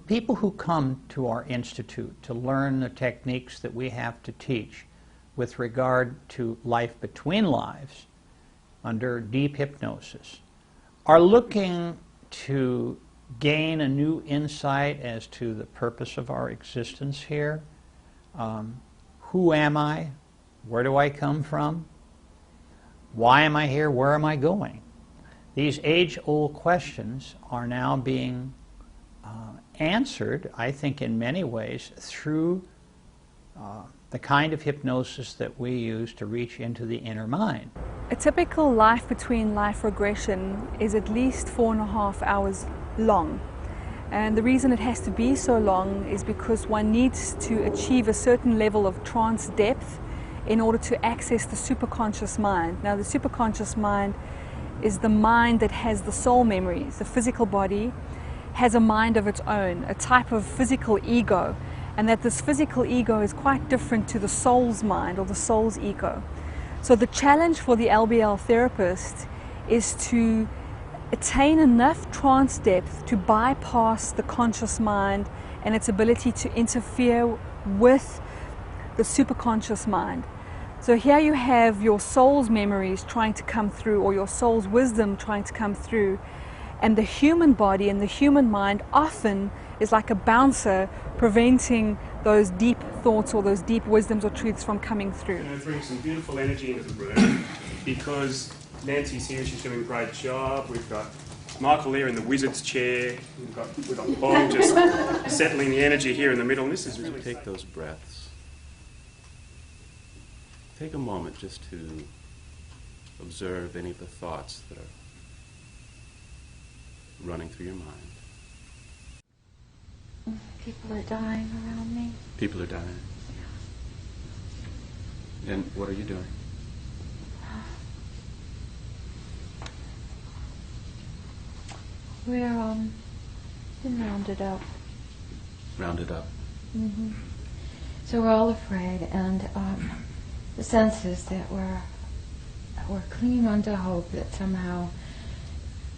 people who come to our institute to learn the techniques that we have to teach with regard to life between lives under deep hypnosis are looking to gain a new insight as to the purpose of our existence here. Who am I? Where do I come from? Why am I here? Where am I going? These age-old questions are now being answered, I think, in many ways through the kind of hypnosis that we use to reach into the inner mind. A typical life between life regression is at least 4.5 hours long. And the reason it has to be so long is because one needs to achieve a certain level of trance depth in order to access the superconscious mind. Now, the superconscious mind is the mind that has the soul memories. The physical body has a mind of its own, a type of physical ego, and that this physical ego is quite different to the soul's mind or the soul's ego. So the challenge for the LBL therapist is to attain enough trance depth to bypass the conscious mind and its ability to interfere with the superconscious mind. So here you have your soul's memories trying to come through, or your soul's wisdom trying to come through, and the human body and the human mind often is like a bouncer preventing those deep thoughts or those deep wisdoms or truths from coming through. I'm going to bring some beautiful energy into the room because Nancy's here, she's doing a great job. We've got Michael here in the wizard's chair. We've got Paul just settling the energy here in the middle. And this is really Take those breaths. Take a moment just to observe any of the thoughts that are running through your mind. People are dying around me. People are dying. And what are you doing? We're been rounded up. Rounded up. Mm-hmm. So we're all afraid, and the sense is that we're clinging on to hope that somehow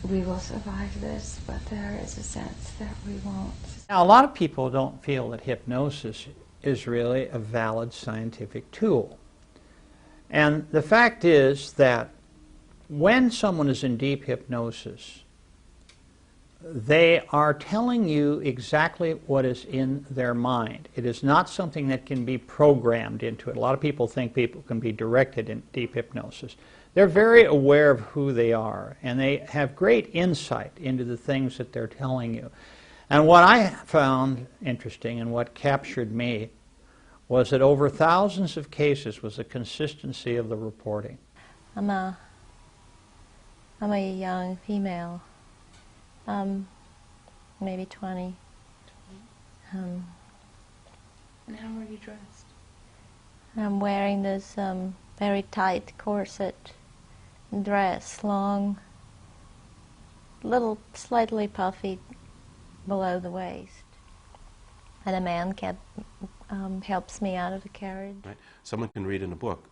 we will survive this, but there is a sense that we won't. Now, a lot of people don't feel that hypnosis is really a valid scientific tool. And the fact is that when someone is in deep hypnosis, they are telling you exactly what is in their mind. It is not something that can be programmed into it. A lot of people think people can be directed in deep hypnosis. They're very aware of who they are, and they have great insight into the things that they're telling you. And what I found interesting and what captured me was that over thousands of cases was the consistency of the reporting. I'm a young female, maybe 20. And how are you dressed? I'm wearing this very tight corset dress, long, little slightly puffy below the waist. And a man helps me out of the carriage. Right? Someone can read in a book,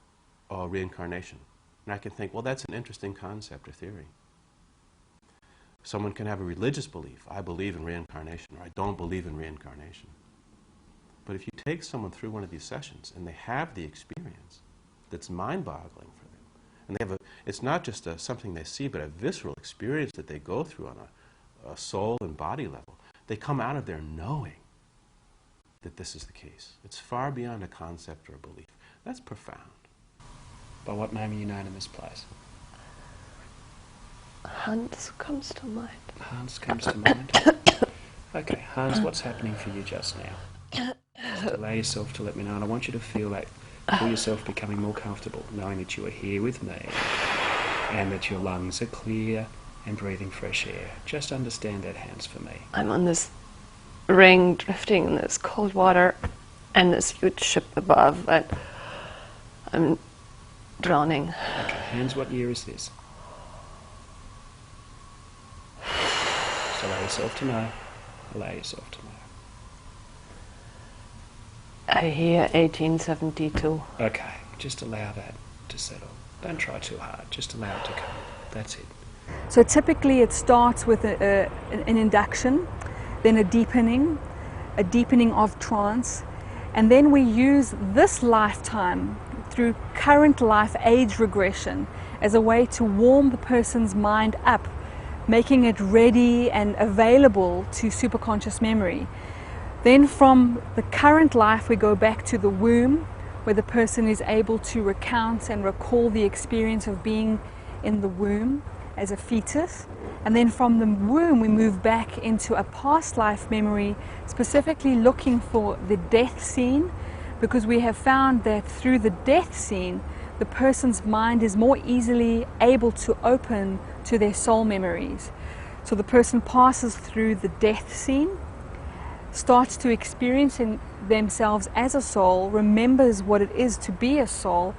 reincarnation. And I can think, well, that's an interesting concept or theory. Someone can have a religious belief. I believe in reincarnation, or I don't believe in reincarnation. But if you take someone through one of these sessions and they have the experience that's mind-boggling for them, and they have it's not just something they see, but a visceral experience that they go through on a soul and body level, they come out of there knowing that this is the case. It's far beyond a concept or a belief. That's profound. By what name are you known in this place? Hans comes to mind. Hans comes to mind. Okay, Hans, what's happening for you just now? Just allow yourself to let me know, and I want you to feel yourself becoming more comfortable, knowing that you are here with me, and that your lungs are clear and breathing fresh air. Just understand that, Hans, for me. I'm on this ring drifting in this cold water and this huge ship above, but I'm drowning. Okay, Hans, what year is this? Just allow yourself to know. Allow yourself to know. I hear 1872. Okay, just allow that to settle. Don't try too hard, just allow it to come. That's it. So typically it starts with an induction, then a deepening of trance, and then we use this lifetime through current life age regression as a way to warm the person's mind up, making it ready and available to superconscious memory. Then from the current life we go back to the womb, where the person is able to recount and recall the experience of being in the womb as a fetus. And then from the womb we move back into a past life memory, specifically looking for the death scene, because we have found that through the death scene the person's mind is more easily able to open to their soul memories. So the person passes through the death scene, starts to experience themselves as a soul, remembers what it is to be a soul,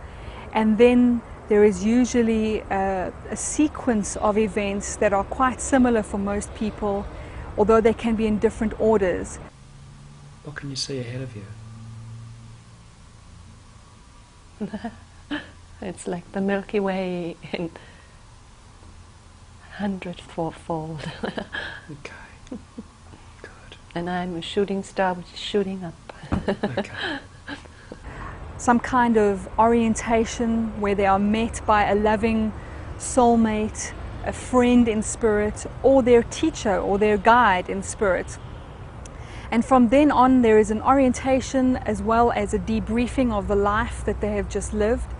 and then there is usually a sequence of events that are quite similar for most people, although they can be in different orders. What can you see ahead of you? It's like the Milky Way in 100-fold. Okay. Good. And I'm a shooting star which is shooting up. Okay. Some kind of orientation where they are met by a loving soulmate, a friend in spirit, or their teacher or their guide in spirit. And from then on there is an orientation as well as a debriefing of the life that they have just lived.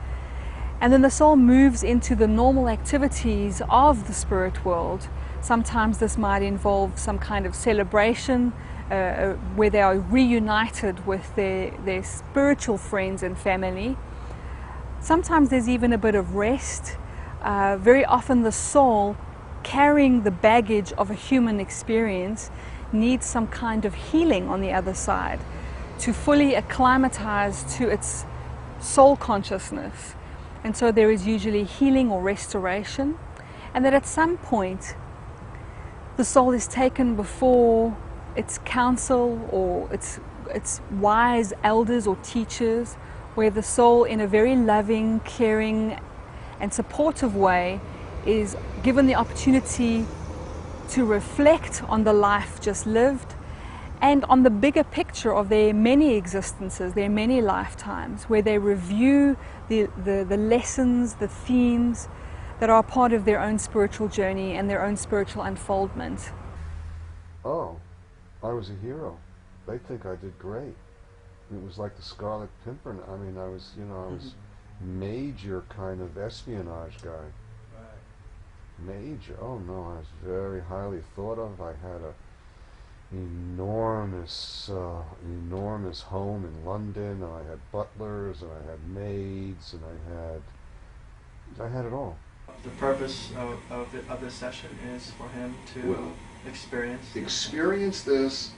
And then the soul moves into the normal activities of the spirit world. Sometimes this might involve some kind of celebration where they are reunited with their spiritual friends and family. Sometimes there's even a bit of rest. Very often the soul, carrying the baggage of a human experience, needs some kind of healing on the other side to fully acclimatize to its soul consciousness. And so there is usually healing or restoration, and that at some point the soul is taken before its council or its wise elders or teachers, where the soul in a very loving, caring and supportive way is given the opportunity to reflect on the life just lived and on the bigger picture of their many existences, their many lifetimes, where they review the lessons, the themes that are part of their own spiritual journey and their own spiritual unfoldment. Oh, I was a hero. They think I did great. It was like the Scarlet Pimpernel. I mean, I was major kind of espionage guy. Major. Oh no, I was very highly thought of. I had a enormous home in London, and I had butlers, and I had maids, and I had it all. The purpose of this session is for him to experience this.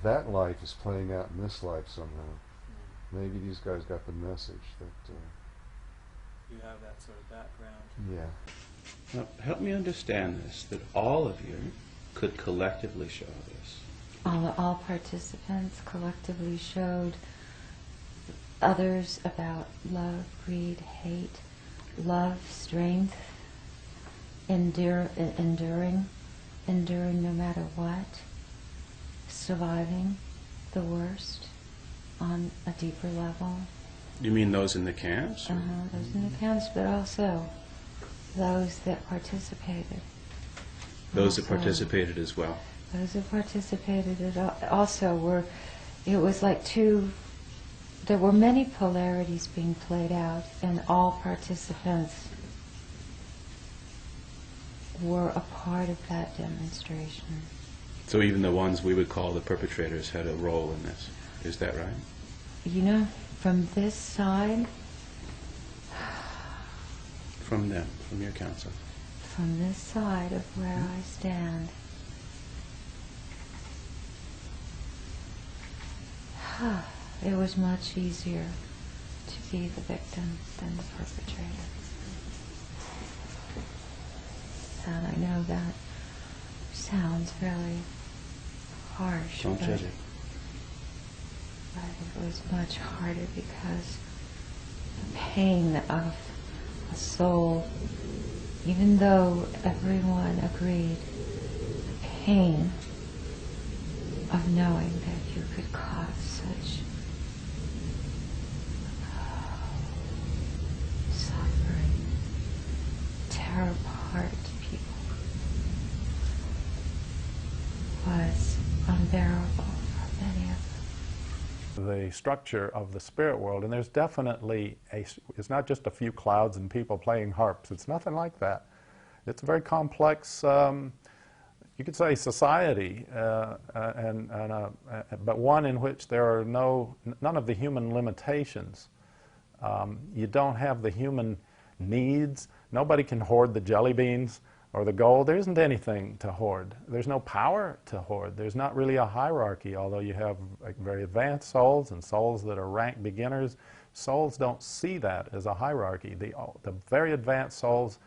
That life is playing out in this life somehow. Maybe these guys got the message that you have that sort of background. Yeah. Now, help me understand this, that all of you could collectively show this. All participants collectively showed others about love, greed, hate, love, strength, enduring no matter what, surviving the worst on a deeper level. You mean those in the camps? Those in the camps, but also those that participated. Those that participated as well. Those who participated also were, it was like there were many polarities being played out, and all participants were a part of that demonstration. So even the ones we would call the perpetrators had a role in this. Is that right? You know, from this side, from them, from your counsel. From this side of where I stand, it was much easier to be the victim than the perpetrator. And I know that sounds really harsh. Don't judge it. But it was much harder because the pain of a soul, even though everyone agreed, the pain of knowing that you could cause such suffering, tear apart people, was unbearable for many of them. The structure of the spirit world, and there's definitely it's not just a few clouds and people playing harps. It's nothing like that. It's a very complex, you could say, society, but one in which there are none of the human limitations. You don't have the human needs. Nobody can hoard the jelly beans or the gold. There isn't anything to hoard. There's no power to hoard. There's not really a hierarchy, although you have very advanced souls and souls that are ranked beginners. Souls don't see that as a hierarchy. The very advanced souls,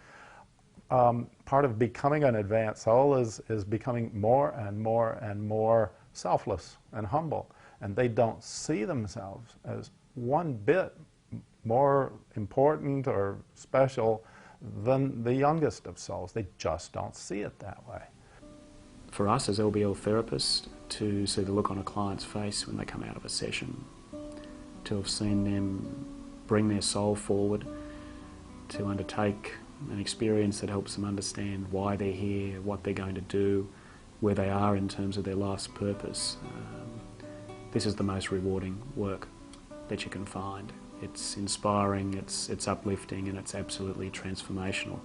part of becoming an advanced soul is becoming more and more and more selfless and humble. And they don't see themselves as one bit more important or special than the youngest of souls. They just don't see it that way. For us as LBL therapists, to see the look on a client's face when they come out of a session, to have seen them bring their soul forward, to undertake an experience that helps them understand why they're here, what they're going to do, where they are in terms of their life's purpose. This is the most rewarding work that you can find. It's inspiring, it's uplifting, and it's absolutely transformational.